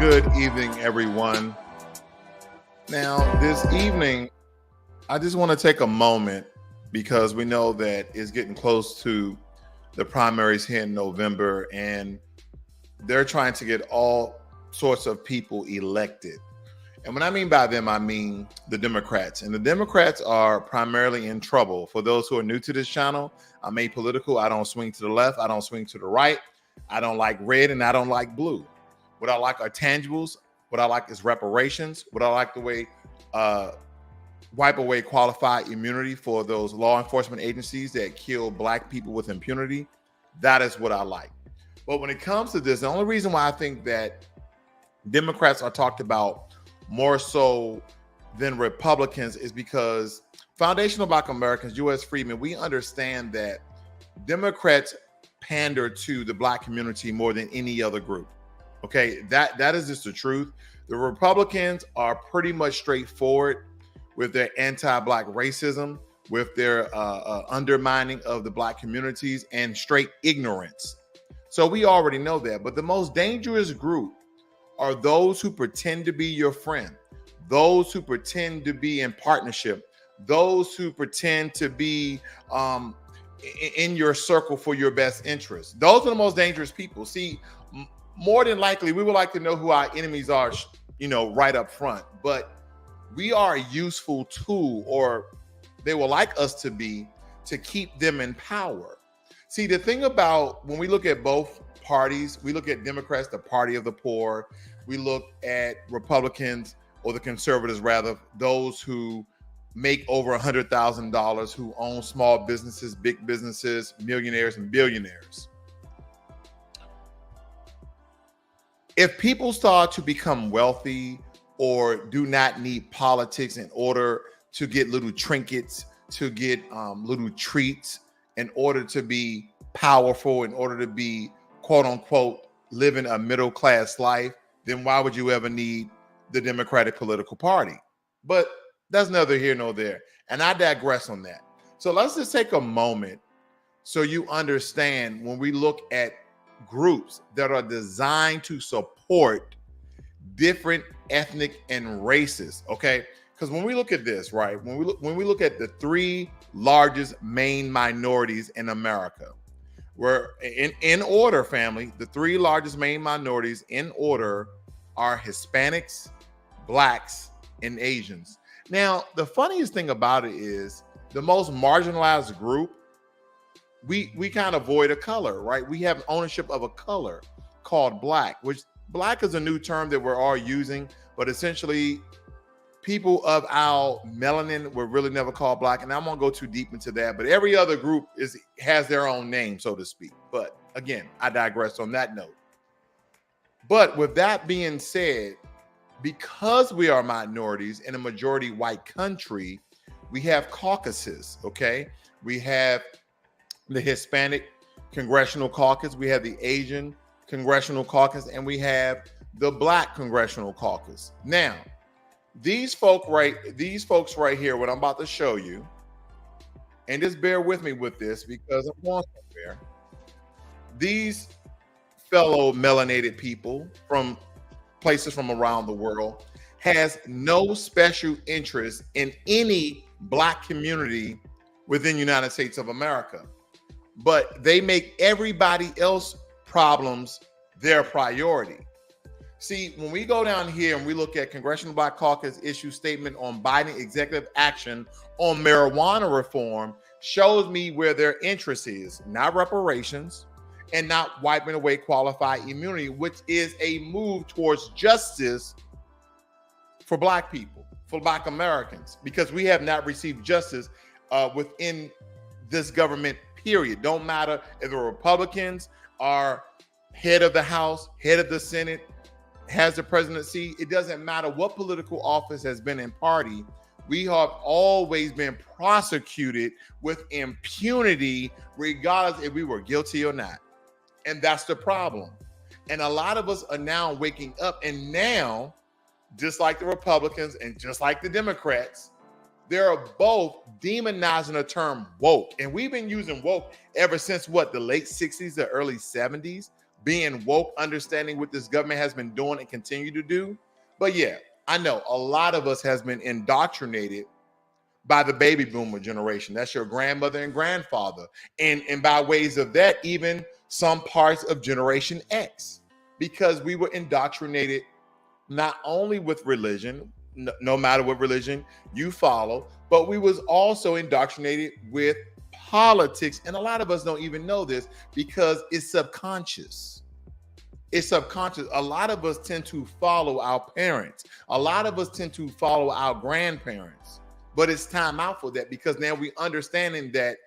Good evening, everyone. Now, this evening, I just want to take a moment because we know that it's getting close to the primaries here in November, and they're trying to get all sorts of people elected. And when I mean by them, I mean the Democrats. And the Democrats are primarily in trouble. For those who are new to this channel, I'm apolitical. I don't swing to the left. I don't swing to the right. I don't like red and I don't like blue. What I like are tangibles. What I like is reparations. What I like the way wipe away qualified immunity for those law enforcement agencies that kill Black people with impunity. That is what I like. But when it comes to this, the only reason why I think that Democrats are talked about more so than Republicans is because foundational Black Americans, U.S. freedmen, we understand that Democrats pander to the Black community more than any other group. Okay, that is just the truth. The Republicans are pretty much straightforward with their anti-Black racism, with their undermining of the Black communities and straight ignorance. So we already know that. But the most dangerous group are those who pretend to be your friend, those who pretend to be in partnership, those who pretend to be in your circle for your best interest. Those are the most dangerous people. See, more than likely, we would like to know who our enemies are, right up front. But we are a useful tool, or they will like us to be, to keep them in power. See, the thing about when we look at both parties, we look at Democrats, the party of the poor. We look at Republicans, or the conservatives rather, those who make over $100,000, who own small businesses, big businesses, millionaires and billionaires. If people start to become wealthy or do not need politics in order to get little trinkets, to get little treats, in order to be powerful, in order to be, quote unquote, living a middle class life, then why would you ever need the Democratic political party? But that's neither here nor there. And I digress on that. So let's just take a moment so you understand when we look at groups that are designed to support different ethnic and races, okay? Because when we look at this, right, when we look at the three largest main minorities in America, we're in order, family, the three largest main minorities in order are Hispanics, Blacks, and Asians. Now, the funniest thing about it is the most marginalized group, we kind of avoid a color, right? We have ownership of a color called Black, which Black is a new term that we're all using, but essentially people of our melanin were really never called Black. And I won't go too deep into that, but every other group has their own name, so to speak. But again, I digress on that note. But with that being said, because we are minorities in a majority white country, we have caucuses, okay? We have the Hispanic Congressional Caucus, we have the Asian Congressional Caucus, and we have the Black Congressional Caucus. Now, these folks right here, what I'm about to show you, and just bear with me with this because I'm going somewhere. These fellow melanated people from places from around the world has no special interest in any Black community within the United States of America. But they make everybody else's problems their priority. See, when we go down here and we look at Congressional Black Caucus issue statement on Biden executive action on marijuana reform, shows me where their interest is, not reparations and not wiping away qualified immunity, which is a move towards justice for Black people, for Black Americans, because we have not received justice within this government, period. Don't matter if the Republicans are head of the House, head of the Senate, has the presidency. It doesn't matter what political office has been in party. We have always been prosecuted with impunity, regardless if we were guilty or not. And that's the problem. And a lot of us are now waking up, and now, just like the Republicans and just like the Democrats, they're both demonizing the term woke. And we've been using woke ever since what, the late 60s, the early 70s. being woke, understanding what this government has been doing and continue to do. But yeah, I know a lot of us has been indoctrinated by the baby boomer generation. That's your grandmother and grandfather. And by ways of that, even some parts of Generation X, because we were indoctrinated not only with religion, no matter what religion you follow, but we was also indoctrinated with politics. And a lot of us don't even know this because it's subconscious. It's subconscious. A lot of us tend to follow our parents. A lot of us tend to follow our grandparents. But it's time out for that, because now we understanding that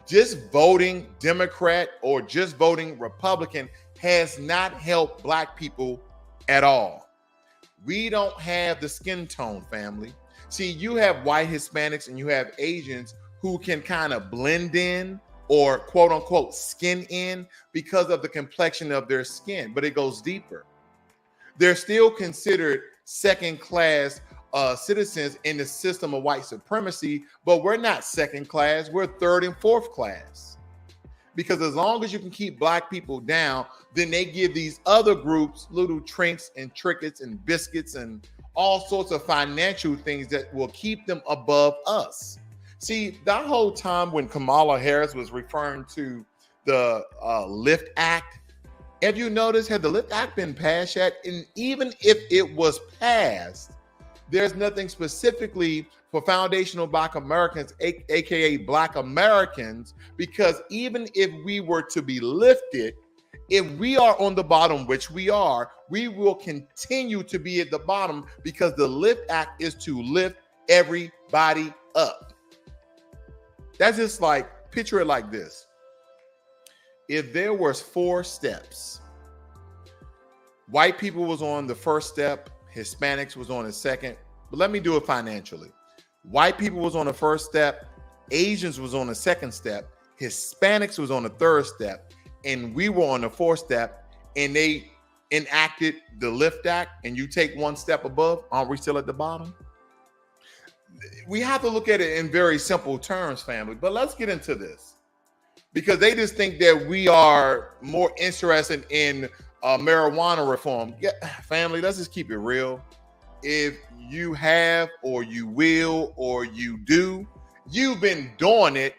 just voting Democrat or just voting Republican has not helped Black people at all. We don't have the skin tone, family. See, you have white Hispanics and you have Asians who can kind of blend in or quote unquote skin in because of the complexion of their skin, but it goes deeper. They're still considered second class citizens in the system of white supremacy, but we're not second class, we're third and fourth class. Because as long as you can keep Black people down, then they give these other groups little trinks and trinkets and biscuits and all sorts of financial things that will keep them above us. See, that whole time when Kamala Harris was referring to the LIFT Act, have you noticed, had the LIFT Act been passed yet? And even if it was passed, there's nothing specifically for foundational Black Americans, aka Black Americans, because even if we were to be lifted, if we are on the bottom, which we are, we will continue to be at the bottom because the LIFT Act is to lift everybody up. That's just like, picture it like this. If there was 4 steps, white people was on the first step, Hispanics was on the second, but let me do it financially. White people was on the first step, Asians was on the second step, Hispanics was on the third step, and we were on the fourth step, and they enacted the LIFT Act, and you take one step above, aren't we still at the bottom? We have to look at it in very simple terms, family, but let's get into this. Because they just think that we are more interested in marijuana reform. Yeah, family, let's just keep it real. If you have, or you will, or you do, you've been doing it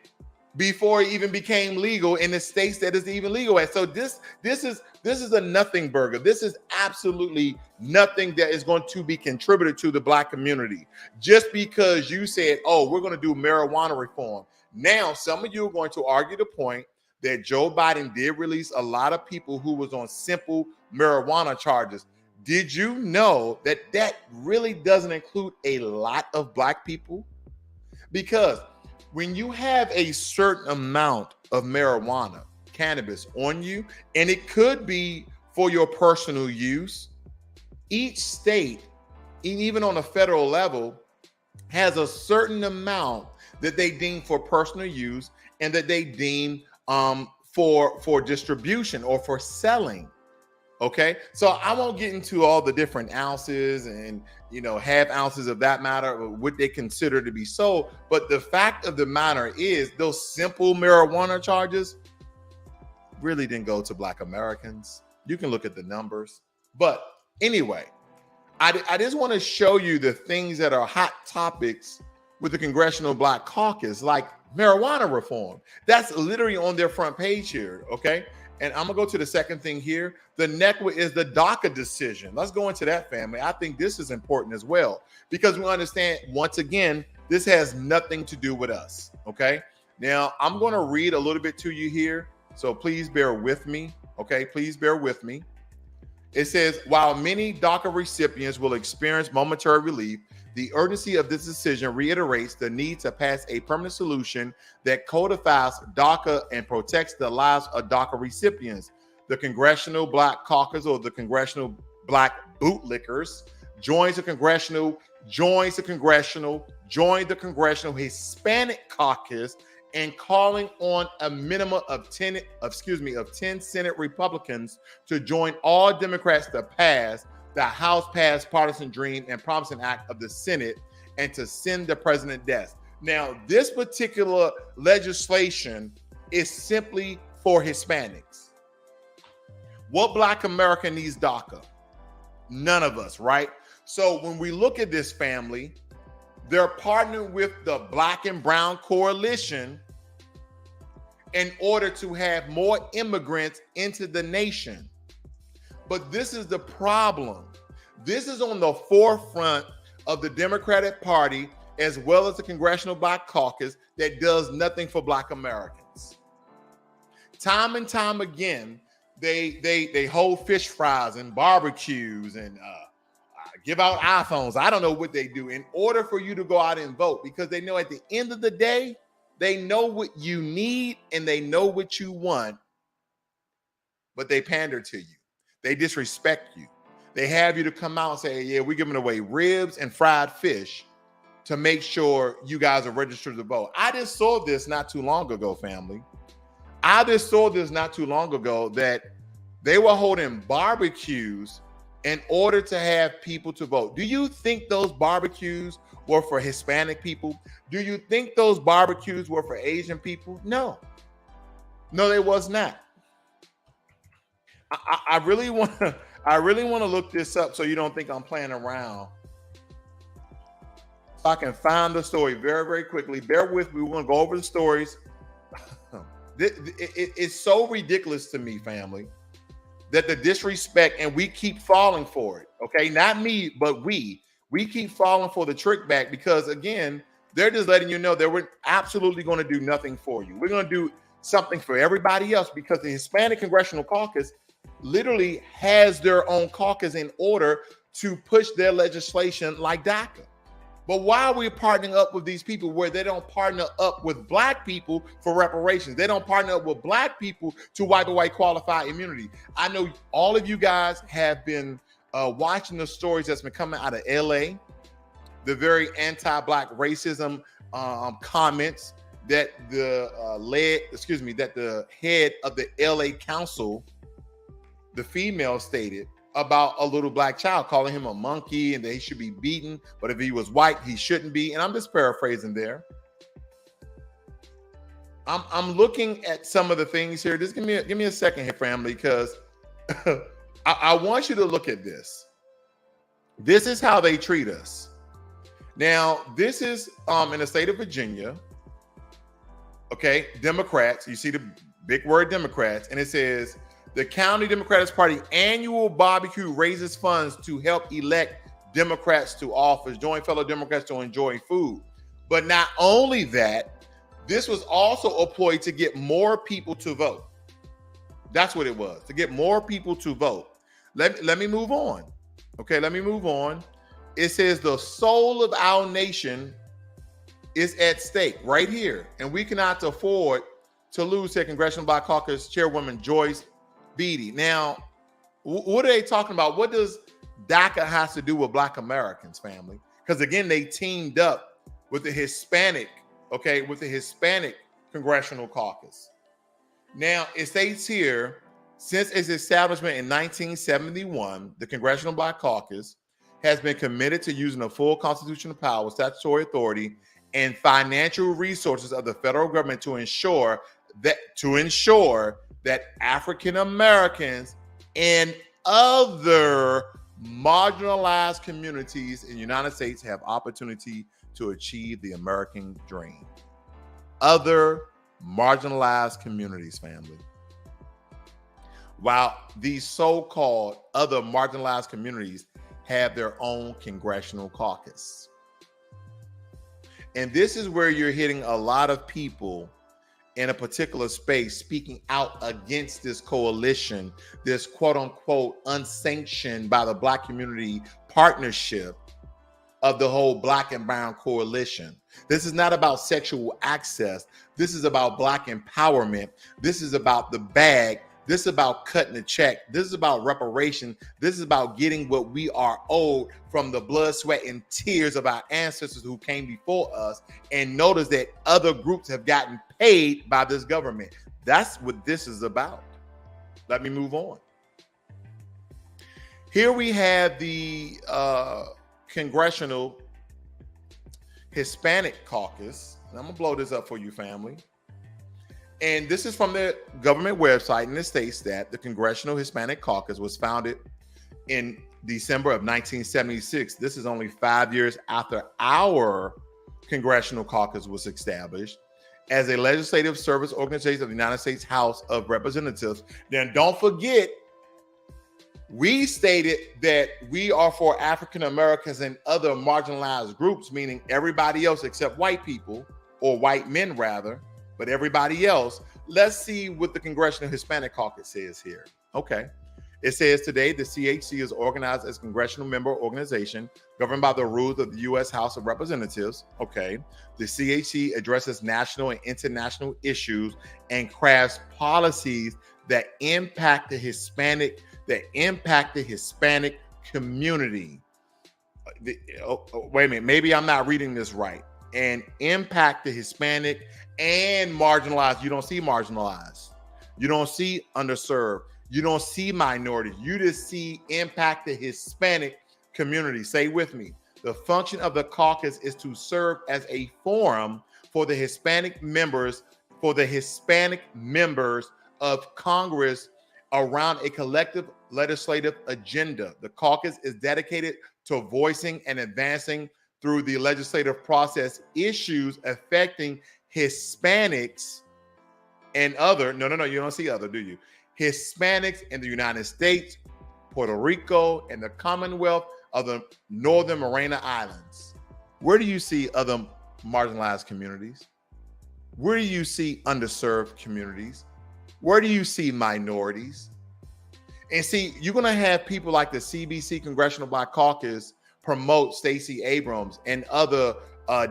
before it even became legal in the states that it's even legal at. So this is a nothing burger. This is absolutely nothing that is going to be contributed to the Black community. Just because you said, oh, we're going to do marijuana reform. Now, some of you are going to argue the point that Joe Biden did release a lot of people who was on simple marijuana charges. Did you know that that really doesn't include a lot of Black people? Because when you have a certain amount of marijuana, cannabis on you, and it could be for your personal use, each state, even on a federal level, has a certain amount that they deem for personal use and that they deem for distribution or for selling. Okay, so I won't get into all the different ounces and, you know, half ounces of that matter, or what they consider to be sold. But the fact of the matter is, those simple marijuana charges really didn't go to Black Americans. You can look at the numbers. But anyway, I just want to show you the things that are hot topics with the Congressional Black Caucus, like marijuana reform. That's literally on their front page here, okay? And I'm gonna go to the second thing here. The next is the DACA decision. Let's go into that, family. I think this is important as well, because we understand, once again, this has nothing to do with us, okay? Now, I'm gonna read a little bit to you here, so please bear with me, okay? Please bear with me. It says, while many DACA recipients will experience momentary relief, the urgency of this decision reiterates the need to pass a permanent solution that codifies DACA and protects the lives of DACA recipients. The Congressional Black Caucus, or the Congressional Black Bootlickers, join the Congressional Hispanic Caucus and calling on a minimum of 10 Senate Republicans to join all Democrats to pass the House Passed Partisan Dream and Promising Act of the Senate and to send the president death. Now, this particular legislation is simply for Hispanics. What Black America needs DACA? None of us, right? So when we look at this family, they're partnering with the Black and Brown Coalition in order to have more immigrants into the nation. But this is the problem. This is on the forefront of the Democratic Party as well as the Congressional Black Caucus that does nothing for Black Americans. Time and time again, they hold fish fries and barbecues and give out iPhones. I don't know what they do in order for you to go out and vote, because they know at the end of the day, they know what you need and they know what you want, but they pander to you. They disrespect you. They have you to come out and say, yeah, we're giving away ribs and fried fish to make sure you guys are registered to vote. I just saw this not too long ago, family. I just saw this not too long ago that they were holding barbecues in order to have people to vote. Do you think those barbecues were for Hispanic people? Do you think those barbecues were for Asian people? No. No, they was not. I really want to look this up so you don't think I'm playing around. So I can find the story very, very quickly. Bear with me. We're going to go over the stories. It's so ridiculous to me, family, that the disrespect, and we keep falling for it. Okay, not me, but we keep falling for the trick back, because again, they're just letting you know that we're absolutely going to do nothing for you. We're going to do something for everybody else, because the Hispanic Congressional Caucus literally has their own caucus in order to push their legislation like DACA. But why are we partnering up with these people where they don't partner up with Black people for reparations? They don't partner up with Black people to wipe away qualified immunity. I know all of you guys have been watching the stories that's been coming out of LA, the very anti-Black racism comments that the head of the LA Council, the female, stated about a little Black child, calling him a monkey and that he should be beaten, but if he was white, he shouldn't be. And I'm just paraphrasing there. I'm looking at some of the things here. Just give me a second here, family, because I want you to look at this. This is how they treat us. Now, this is in the state of Virginia. Okay, Democrats. You see the big word Democrats, and it says, the County Democratic Party annual barbecue raises funds to help elect Democrats to office. Join fellow Democrats to enjoy food. But not only that, this was also a ploy to get more people to vote. That's what it was, to get more people to vote. Let me move on. Okay, let me move on. It says the soul of our nation is at stake right here, and we cannot afford to lose, said Congressional Black Caucus Chairwoman Joyce Beatty. Now, what are they talking about? What does DACA has to do with Black Americans, family? Because again, they teamed up with the Hispanic, with the Hispanic Congressional Caucus. Now, it states here, since its establishment in 1971, the Congressional Black Caucus has been committed to using the full constitutional power, statutory authority, and financial resources of the federal government to ensure that African Americans and other marginalized communities in the United States have opportunity to achieve the American dream. Other marginalized communities, family. While these so-called other marginalized communities have their own congressional caucus. And this is where you're hitting a lot of people in a particular space speaking out against this coalition, this quote unquote unsanctioned by the Black community partnership of the whole Black and Brown coalition. This is not about sexual access. This is about Black empowerment. This is about the bag. This is about cutting a check. This is about reparation. This is about getting what we are owed from the blood, sweat, and tears of our ancestors who came before us. And notice that other groups have gotten paid by this government. That's what this is about. Let me move on. Here we have the Congressional Hispanic Caucus. And I'm going to blow this up for you, family. And this is from the government website, and it states that the Congressional Hispanic Caucus was founded in December of 1976. This is only 5 years after our Congressional Caucus was established as a legislative service organization of the United States House of Representatives. Then don't forget, we stated that we are for African Americans and other marginalized groups, meaning everybody else except white people, or white men rather, but everybody else. Let's see what the Congressional Hispanic Caucus says here. Okay. It says today the CHC is organized as a congressional member organization governed by the rules of the U.S. House of Representatives. Okay. The CHC addresses national and international issues and crafts policies that impact the Hispanic community. Wait a minute. Maybe I'm not reading this right. And impact the Hispanic and marginalized. You don't see marginalized. You don't see underserved. You don't see minorities. You just see impact the Hispanic community. Say with me. The function of the caucus is to serve as a forum for the Hispanic members, of Congress around a collective legislative agenda. The caucus is dedicated to voicing and advancing through the legislative process issues affecting Hispanics and other, you don't see other, do you? Hispanics in the United States, Puerto Rico, and the Commonwealth of the Northern Mariana Islands. Where do you see other marginalized communities? Where do you see underserved communities? Where do you see minorities? And see, you're going to have people like the CBC Congressional Black Caucus promote Stacey Abrams and other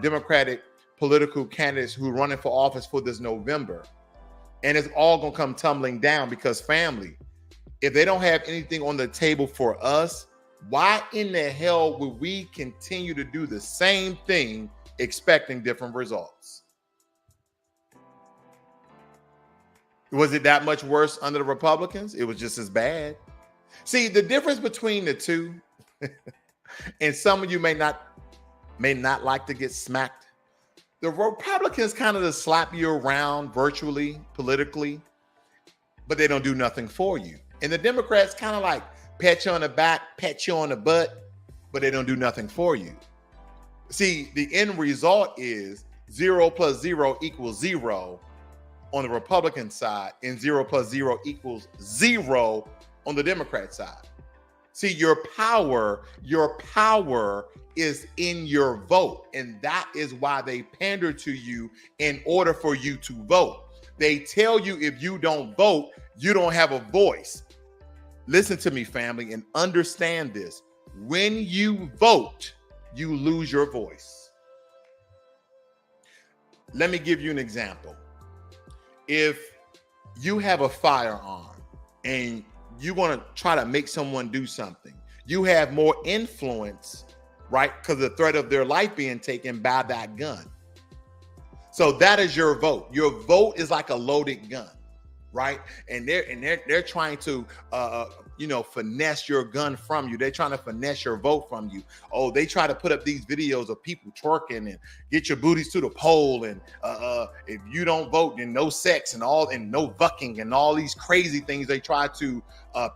Democratic political candidates who are running for office for this November. And it's all going to come tumbling down because, family, if they don't have anything on the table for us, why in the hell would we continue to do the same thing expecting different results? Was it that much worse under the Republicans? It was just as bad. See, the difference between the two, and some of you may not like to get smacked. The Republicans kind of just slap you around virtually, politically, but they don't do nothing for you. And the Democrats kind of like pat you on the back, pat you on the butt, but they don't do nothing for you. See, the end result is 0 + 0 = 0 on the Republican side, and 0 + 0 = 0 on the Democrat side. See, your power is in your vote. And that is why they pander to you in order for you to vote. They tell you if you don't vote, you don't have a voice. Listen to me, family, and understand this. When you vote, you lose your voice. Let me give you an example. If you have a firearm and you're going to try to make someone do something, you have more influence, right? Because the threat of their life being taken by that gun. So that is your vote. Your vote is like a loaded gun, right? And they're trying to finesse your gun from you. They're trying to finesse your vote from you. Oh, they try to put up these videos of people twerking and get your booties to the pole, and if you don't vote, then no sex and no bucking and all these crazy things they try to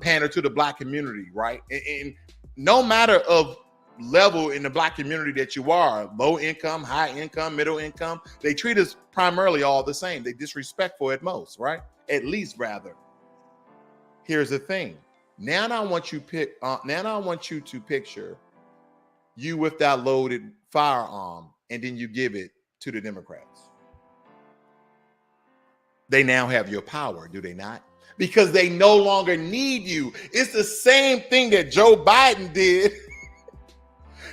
pander to the Black community, right? And no matter of level in the Black community that you are, low income, high income, middle income, they treat us primarily all the same. They disrespectful at most, right? At least, rather. Here's the thing. Now I want you to picture you with that loaded firearm, and then you give it to the Democrats. They now have your power, do they not? Because they no longer need you. It's the same thing that Joe Biden did.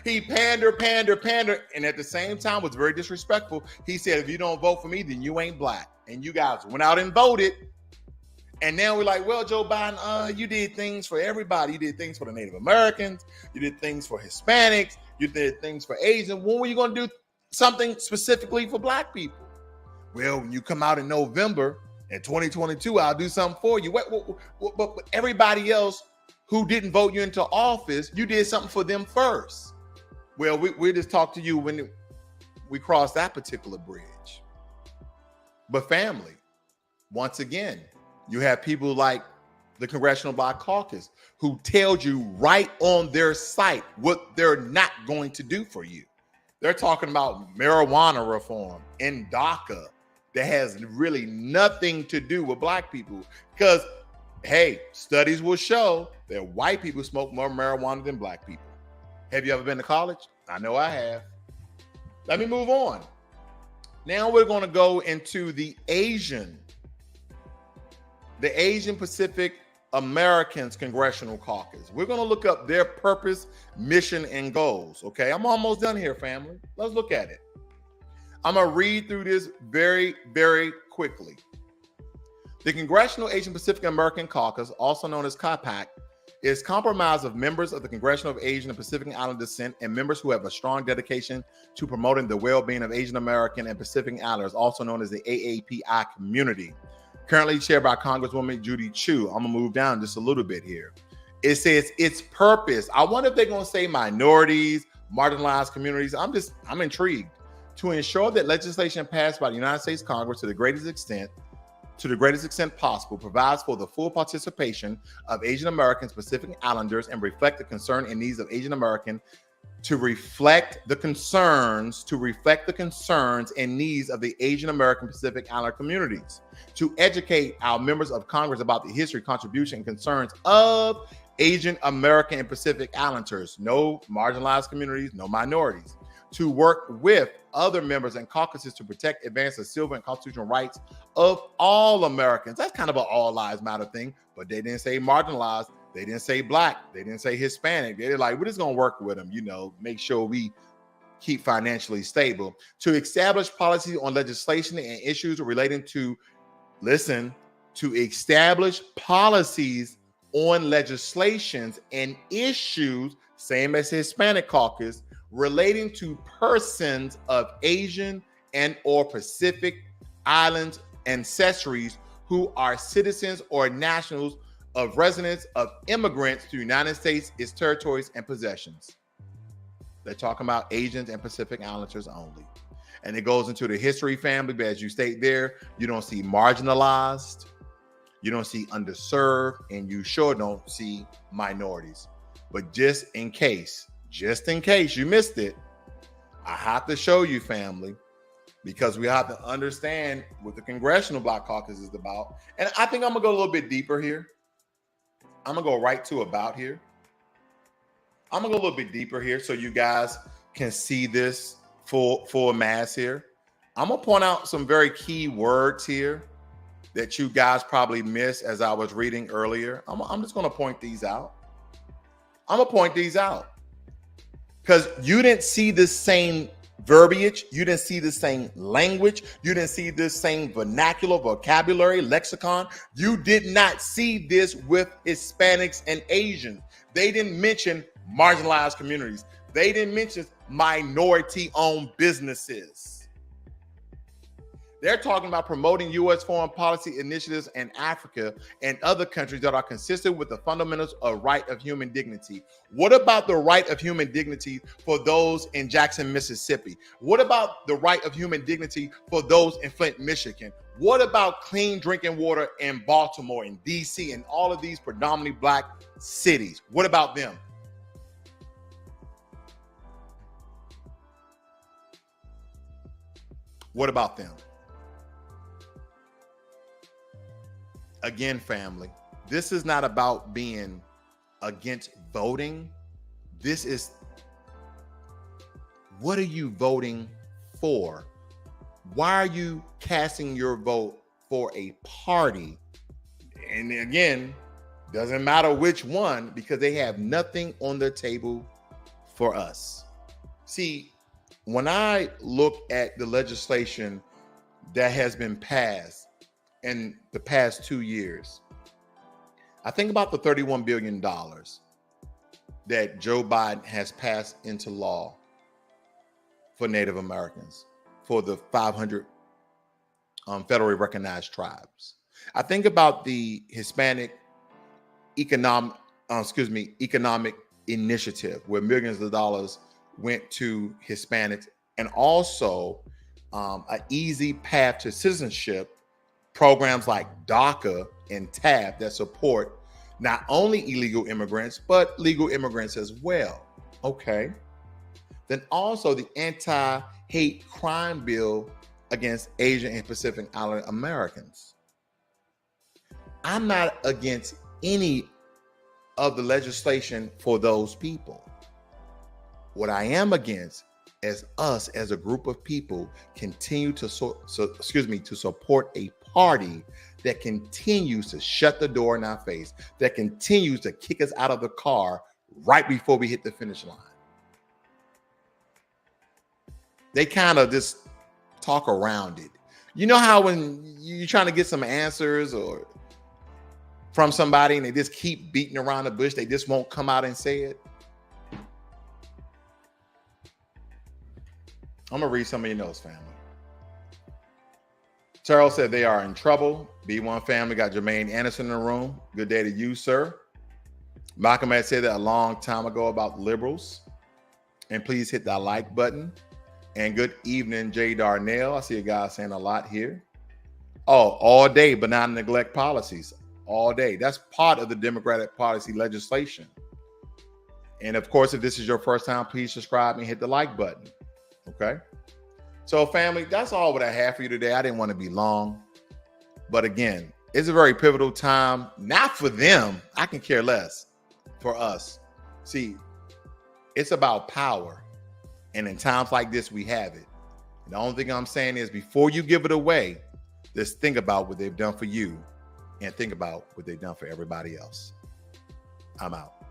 He pandered, and at the same time was very disrespectful. He said, if you don't vote for me, then you ain't Black. And you guys went out and voted. And now we're like, well, Joe Biden, you did things for everybody. You did things for the Native Americans. You did things for Hispanics. You did things for Asians. When were you going to do something specifically for Black people? Well, when you come out in November in 2022, I'll do something for you. But everybody else who didn't vote you into office, you did something for them first. Well, we just talked to you when we crossed that particular bridge. But family, once again, you have people like the Congressional Black Caucus who tell you right on their site what they're not going to do for you. They're talking about marijuana reform and DACA that has really nothing to do with black people. Because, hey, studies will show that white people smoke more marijuana than black people. Have you ever been to college? I know I have. Let me move on. Now we're going to go into the Asian Pacific Americans Congressional Caucus. We're going to look up their purpose, mission, and goals. Okay, I'm almost done here, family. Let's look at it. I'm going to read through this very, very quickly. The Congressional Asian Pacific American Caucus, also known as CAPAC, is comprised of members of the Congressional of Asian and Pacific Island descent and members who have a strong dedication to promoting the well-being of Asian American and Pacific Islanders, also known as the AAPI community. Currently chaired by Congresswoman Judy Chu. I'm gonna move down just a little bit here. It says its purpose. I wonder if they're gonna say minorities, marginalized communities. I'm intrigued. To ensure that legislation passed by the United States Congress to the greatest extent possible, provides for the full participation of Asian Americans, Pacific Islanders, and reflect the concern and needs of Asian American, to reflect the concerns and needs of the Asian American Pacific Islander communities, to educate our members of Congress about the history, contribution, and concerns of Asian American and Pacific Islanders, no marginalized communities, no minorities, to work with other members and caucuses to protect, advance the civil and constitutional rights of all Americans. That's kind of an all lives matter thing, but they didn't say marginalized. They didn't say black. They didn't say Hispanic. They're like, we're just going to work with them, make sure we keep financially stable. To establish policies on legislation and issues relating to, to establish policies on legislations and issues, same as Hispanic caucus, relating to persons of Asian and or Pacific Islands ancestries who are citizens or nationals of residents of immigrants to the United States, its territories, and possessions. They're talking about Asians and Pacific Islanders only. And it goes into the history, family, but as you state there, you don't see marginalized, you don't see underserved, and you sure don't see minorities. But just in case you missed it, I have to show you, family, because we have to understand what the Congressional Black Caucus is about. And I think I'm going to go a little bit deeper here. I'm going to go right to about here. I'm going to go a little bit deeper here so you guys can see this full mass here. I'm going to point out some very key words here that you guys probably missed as I was reading earlier. I'm just going to point these out. Because you didn't see the same verbiage, you didn't see the same language, you didn't see this same vernacular, vocabulary, lexicon. You did not see this with Hispanics and Asians. They didn't mention marginalized communities. They didn't mention minority-owned businesses. They're talking about promoting U.S. foreign policy initiatives in Africa and other countries that are consistent with the fundamentals of right of human dignity. What about the right of human dignity for those in Jackson, Mississippi? What about the right of human dignity for those in Flint, Michigan? What about clean drinking water in Baltimore and D.C. and all of these predominantly black cities? What about them? What about them? Again, family, this is not about being against voting. This is, what are you voting for? Why are you casting your vote for a party? And again, doesn't matter which one, because they have nothing on the table for us. See, when I look at the legislation that has been passed in the past 2 years, I think about the $31 billion that Joe Biden has passed into law for Native Americans, for the 500 federally recognized tribes. I think about the Hispanic economic initiative, where millions of dollars went to Hispanics, and also an easy path to citizenship programs like DACA and TAP that support not only illegal immigrants, but legal immigrants as well. Okay. Then also the anti-hate crime bill against Asian and Pacific Islander Americans. I'm not against any of the legislation for those people. What I am against is us as a group of people continue to support a party that continues to shut the door in our face, that continues to kick us out of the car right before we hit the finish line. They kind of just talk around it. You know how when you're trying to get some answers or from somebody and they just keep beating around the bush, they just won't come out and say it? I'm going to read some of your notes, family. Terrell said they are in trouble. B1 family got Jermaine Anderson in the room. Good day to you, sir. Malcolm had said that a long time ago about liberals. And please hit that like button. And good evening, Jay Darnell. I see a guy saying a lot here. Oh, all day, but not neglect policies. All day. That's part of the Democratic policy legislation. And of course, if this is your first time, please subscribe and hit the like button. Okay. So family, that's all what I have for you today. I didn't want to be long, but again, it's a very pivotal time, not for them. I can care less. For us. See, it's about power. And in times like this, we have it. And the only thing I'm saying is before you give it away, just think about what they've done for you and think about what they've done for everybody else. I'm out.